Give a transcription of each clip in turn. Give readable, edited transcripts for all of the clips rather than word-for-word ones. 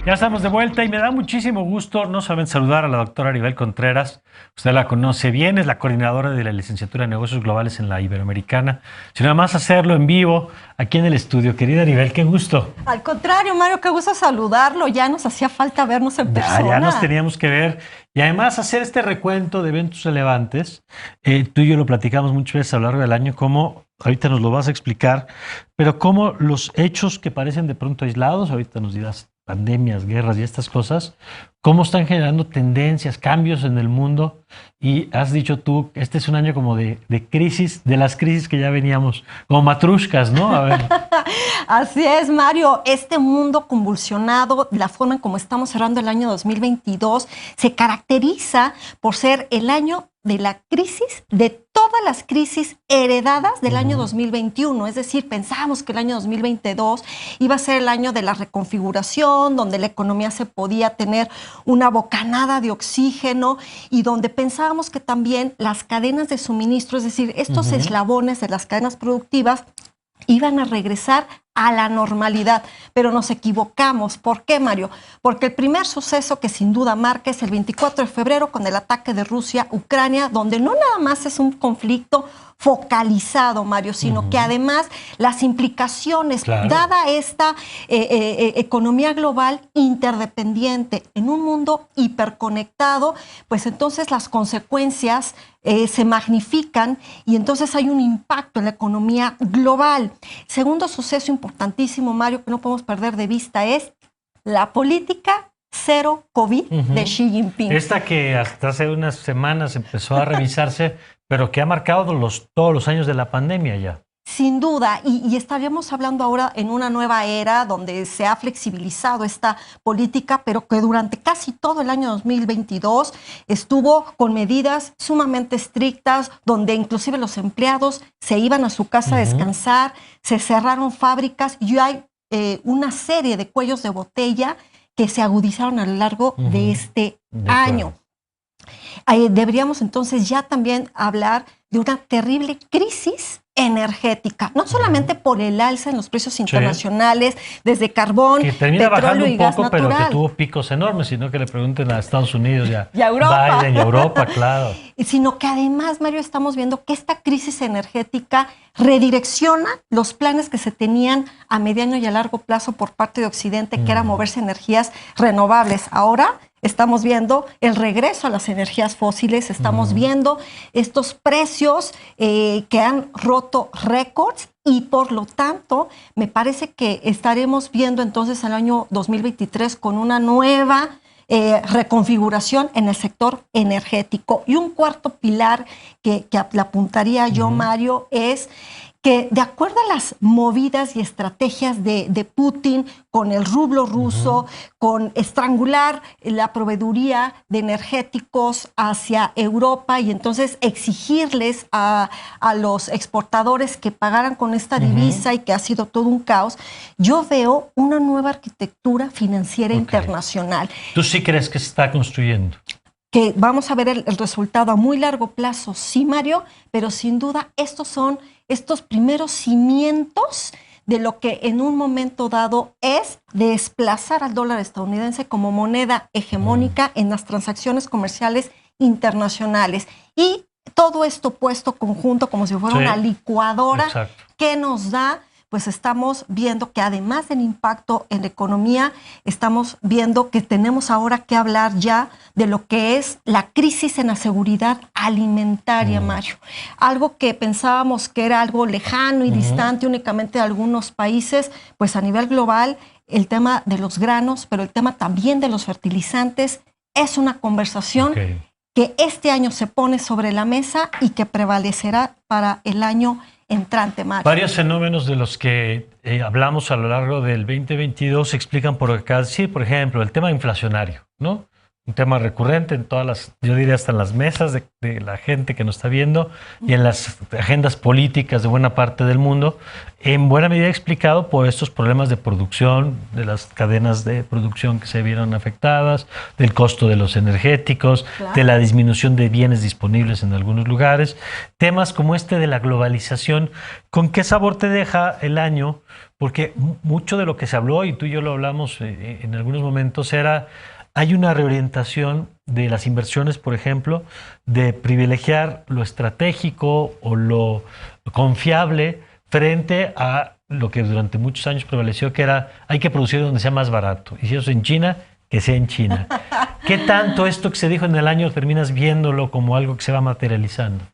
Ya estamos de vuelta y me da muchísimo gusto no solamente saludar a la doctora Aribel Contreras, usted la conoce bien, es la coordinadora de la licenciatura de Negocios Globales en la Iberoamericana, sino además hacerlo en vivo aquí en el estudio. Querida Aribel, qué gusto. Al contrario, Mario, qué gusto saludarlo, ya nos hacía falta vernos en persona. Ya nos teníamos que ver y además hacer este recuento de eventos relevantes. Tú y yo lo platicamos muchas veces a lo largo del año, cómo, ahorita nos lo vas a explicar, pero cómo los hechos que parecen de pronto aislados, ahorita nos dirás pandemias, guerras y estas cosas, cómo están generando tendencias, cambios en el mundo. Y has dicho tú, este es un año como de crisis, de las crisis que ya veníamos, como matrushkas, ¿no? A ver. Así es, Mario, este mundo convulsionado, la forma en cómo estamos cerrando el año 2022, se caracteriza por ser el año de la crisis, de todas las crisis heredadas del año 2021. Es decir, pensábamos que el año 2022 iba a ser el año de la reconfiguración, donde la economía se podía tener una bocanada de oxígeno y donde pensábamos que también las cadenas de suministro, es decir, estos eslabones de las cadenas productivas, iban a regresar a la normalidad, pero nos equivocamos. ¿Por qué, Mario? Porque el primer suceso que sin duda marca es el 24 de febrero con el ataque de Rusia a Ucrania, donde no nada más es un conflicto focalizado, Mario, sino que además las implicaciones, dada esta economía global interdependiente en un mundo hiperconectado, pues entonces las consecuencias se magnifican y entonces hay un impacto en la economía global. Segundo suceso importantísimo, Mario, que no podemos perder de vista es la política cero COVID de Xi Jinping. Esta que hasta hace unas semanas empezó a revisarse, pero que ha marcado todos los años de la pandemia ya. Sin duda, y estaríamos hablando ahora en una nueva era donde se ha flexibilizado esta política, pero que durante casi todo el año 2022 estuvo con medidas sumamente estrictas, donde inclusive los empleados se iban a su casa a descansar, se cerraron fábricas y hay una serie de cuellos de botella que se agudizaron a lo largo de este año. Deberíamos entonces ya también hablar de una terrible crisis energética, no solamente por el alza en los precios internacionales, desde carbón, que termina petróleo y gas bajando un poco, natural. pero que tuvo picos enormes, sino que le pregunten a Estados Unidos y a Europa. Biden y a Europa, claro. Sino que además, Mario, estamos viendo que esta crisis energética redirecciona los planes que se tenían a mediano y a largo plazo por parte de Occidente, que era moverse a energías renovables. Ahora estamos viendo el regreso a las energías fósiles, estamos viendo estos precios que han roto récords y por lo tanto me parece que estaremos viendo entonces el año 2023 con una nueva reconfiguración en el sector energético. Y un cuarto pilar que le apuntaría yo, Mario, es que de acuerdo a las movidas y estrategias de Putin con el rublo ruso, con estrangular la proveeduría de energéticos hacia Europa y entonces exigirles a los exportadores que pagaran con esta divisa y que ha sido todo un caos, yo veo una nueva arquitectura financiera internacional. ¿Tú sí crees que se está construyendo? Que vamos a ver el resultado a muy largo plazo, sí, Mario, pero sin duda estos son estos primeros cimientos de lo que en un momento dado es desplazar al dólar estadounidense como moneda hegemónica en las transacciones comerciales internacionales. Y todo esto puesto conjunto como si fuera una licuadora que nos da, pues estamos viendo que además del impacto en la economía, estamos viendo que tenemos ahora que hablar ya de lo que es la crisis en la seguridad alimentaria, Mario. Algo que pensábamos que era algo lejano y distante únicamente de algunos países, pues a nivel global, el tema de los granos, pero el tema también de los fertilizantes, es una conversación que este año se pone sobre la mesa y que prevalecerá para el año entrante, Mario. Varios fenómenos de los que hablamos a lo largo del 2022 se explican por acá. Sí, por ejemplo, el tema inflacionario, ¿no? un tema recurrente en todas las, yo diría hasta en las mesas de la gente que nos está viendo y en las agendas políticas de buena parte del mundo, en buena medida explicado por estos problemas de producción, de las cadenas de producción que se vieron afectadas, del costo de los energéticos, Claro. de la disminución de bienes disponibles en algunos lugares, temas como este de la globalización. ¿Con qué sabor te deja el año? Porque mucho de lo que se habló, y tú y yo lo hablamos en algunos momentos, hay una reorientación de las inversiones, por ejemplo, de privilegiar lo estratégico o lo confiable frente a lo que durante muchos años prevaleció, que era hay que producir donde sea más barato. Y si eso es en China, que sea en China. ¿Qué tanto esto que se dijo en el año terminas viéndolo como algo que se va materializando?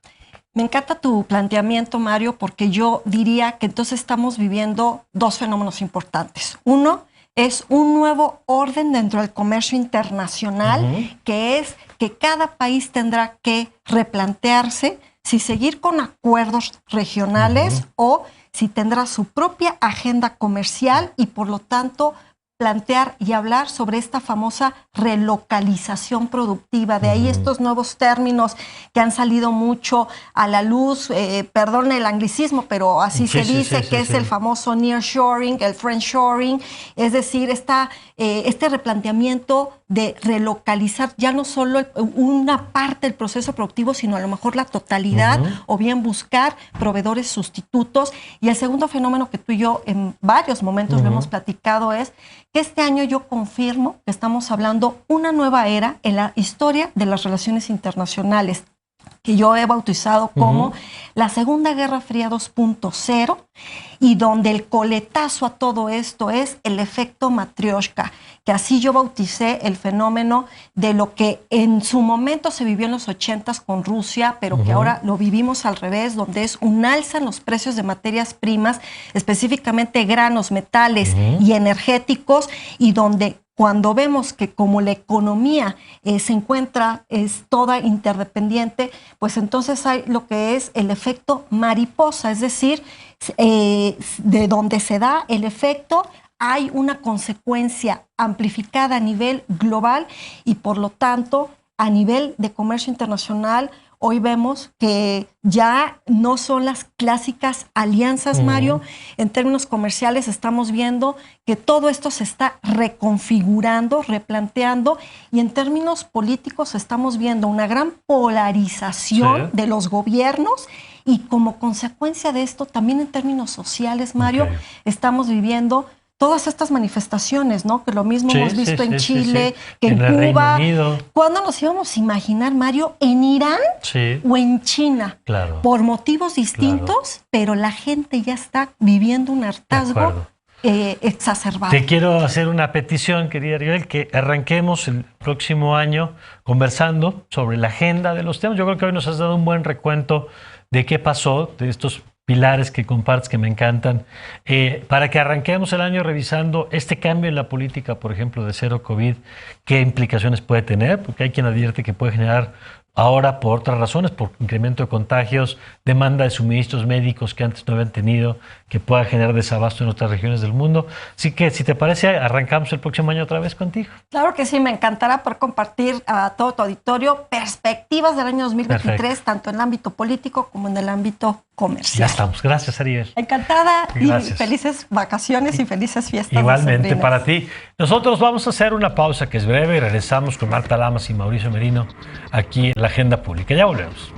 Me encanta tu planteamiento, Mario, porque yo diría que entonces estamos viviendo dos fenómenos importantes. Uno es un nuevo orden dentro del comercio internacional, que es que cada país tendrá que replantearse si seguir con acuerdos regionales o si tendrá su propia agenda comercial y por lo tanto plantear y hablar sobre esta famosa relocalización productiva. De ahí estos nuevos términos que han salido mucho a la luz, perdón el anglicismo, pero así se dice, que es el famoso nearshoring, el friendshoring, es decir, este replanteamiento de relocalizar ya no solo una parte del proceso productivo, sino a lo mejor la totalidad, o bien buscar proveedores sustitutos. Y el segundo fenómeno que tú y yo en varios momentos lo hemos platicado es que este año yo confirmo que estamos hablando una nueva era en la historia de las relaciones internacionales, que yo he bautizado como la Segunda Guerra Fría 2.0, y donde el coletazo a todo esto es el efecto Matrioshka, que así yo bauticé el fenómeno de lo que en su momento se vivió en los 80s con Rusia, pero que ahora lo vivimos al revés, donde es un alza en los precios de materias primas, específicamente granos, metales y energéticos, y donde cuando vemos que como la economía se encuentra, es toda interdependiente, pues entonces hay lo que es el efecto mariposa, es decir, de donde se da el efecto, hay una consecuencia amplificada a nivel global y por lo tanto a nivel de comercio internacional. Hoy vemos que ya no son las clásicas alianzas, Mario. En términos comerciales estamos viendo que todo esto se está reconfigurando, replanteando, y en términos políticos estamos viendo una gran polarización de los gobiernos, y como consecuencia de esto también en términos sociales, Mario, estamos viviendo todas estas manifestaciones, ¿no? Que lo mismo hemos visto en Chile, que en Cuba. ¿Cuándo nos íbamos a imaginar, Mario, en Irán o en China? Claro. Por motivos distintos, pero la gente ya está viviendo un hartazgo exacerbado. Te quiero hacer una petición, querida Aribel, que arranquemos el próximo año conversando sobre la agenda de los temas. Yo creo que hoy nos has dado un buen recuento de qué pasó, de estos pilares que compartes que me encantan, para que arranquemos el año revisando este cambio en la política, por ejemplo, de cero COVID, qué implicaciones puede tener, porque hay quien advierte que puede generar ahora por otras razones, por incremento de contagios, demanda de suministros médicos que antes no habían tenido, que pueda generar desabasto en otras regiones del mundo. Así que, si te parece, arrancamos el próximo año otra vez contigo. Claro que sí, me encantará poder compartir a todo tu auditorio perspectivas del año 2023, tanto en el ámbito político como en el ámbito comercial. Ya estamos. Gracias, Ariel. Encantada. Gracias. Y felices vacaciones y felices fiestas. Igualmente para ti. Nosotros vamos a hacer una pausa que es breve y regresamos con Marta Lamas y Mauricio Merino aquí en la Agenda Pública. Ya volvemos.